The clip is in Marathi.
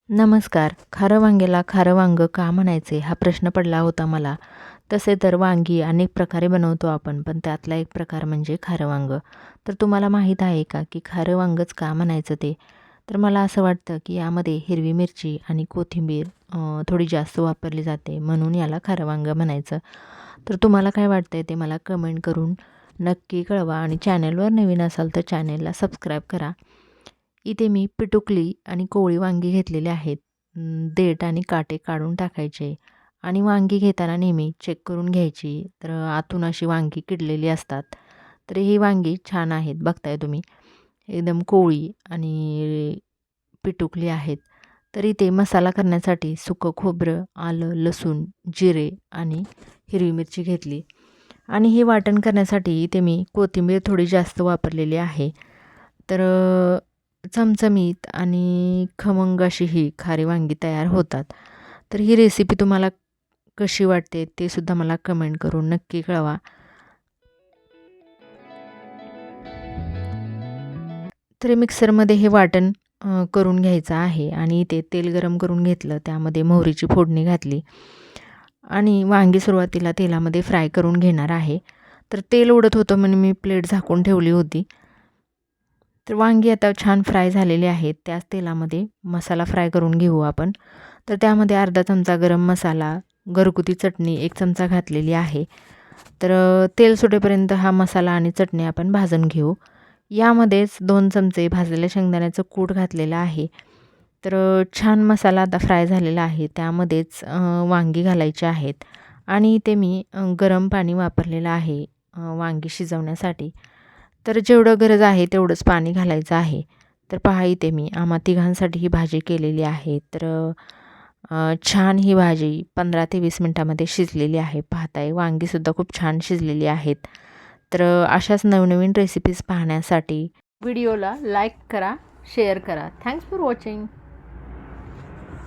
नमस्कार. खारं वांग्याला खारं वांगं का म्हणायचे हा प्रश्न पडला होता मला. तसे तर वांगी अनेक प्रकारे बनवतो आपण, पण त्यातला एक प्रकार म्हणजे खारं वांगं. तर तुम्हाला माहीत आहे का की खारं वांगंच का म्हणायचं ते? तर मला असं वाटतं की यामध्ये हिरवी मिरची आणि कोथिंबीर थोडी जास्त वापरली जाते, म्हणून याला खारं वांगं म्हणायचं. तर तुम्हाला काय वाटतंय ते मला कमेंट करून नक्की कळवा आणि चॅनलवर नवीन असाल तर चॅनलला सबस्क्राईब करा. इथे मी पिटुकली आणि कोवळी वांगी घेतलेली आहेत. देठ आणि काटे काढून टाकायचे आणि वांगी घेताना नेहमी चेक करून घ्यायची. तर आतून अशी वांगी किडलेली असतात. तर ही वांगी छान आहेत, बघताय तुम्ही. एकदम कोवळी आणि पिटुकली आहेत. तर इथे मसाला करण्यासाठी सुकं खोबरं, आलं, लसूण, जिरे आणि हिरवी मिरची घेतली आणि हे वाटण करण्यासाठी इथे मी कोथिंबीर थोडी जास्त वापरलेली आहे. तर चमचमीत आणि खमंग अशी ही खारी वांगी तयार होतात. तर ही रेसिपी तुम्हाला कशी वाटते ते सुद्धा मला कमेंट करून नक्की कळवा. तर मिक्सरमध्ये हे वाटण करून घ्यायचं आहे आणि ते तेल गरम करून घेतलं. त्यामध्ये मोहरीची फोडणी घातली आणि वांगी सुरुवातीला तेलामध्ये फ्राय करून घेणार आहे. तर तेल उडत होतं म्हणून मी प्लेट झाकून ठेवली होती. तर वांगी आता छान फ्राय झालेली आहेत. त्याच तेलामध्ये मसाला फ्राय करून घेऊ आपण. तर त्यामध्ये अर्धा चमचा गरम मसाला, घरगुती चटणी 1 चमचा घातलेली आहे. तर तेल सुटेपर्यंत हा मसाला आणि चटणी आपण भाजून घेऊ. यामध्येच 2 चमचे भाजलेल्या शेंगदाण्याचं कूट घातलेलं आहे. तर छान मसाला आता फ्राय झालेला आहे. त्यामध्येच वांगी घालायची आहेत आणि इथे मी गरम पाणी वापरलेलं आहे वांगी शिजवण्यासाठी. तर जेवढं गरज आहे तेवढंच पाणी घालायचं आहे. तर पहा इथे मी आम्हा तिघांसाठी ही भाजी केलेली आहे. तर छान ही भाजी 15 ते 20 मिनटामध्ये शिजलेली आहे. पाहताय वांगीसुद्धा खूप छान शिजलेली आहेत. तर अशाच नवनवीन रेसिपीज पाहण्यासाठी व्हिडिओला लाईक करा, शेअर करा. Thanks for watching.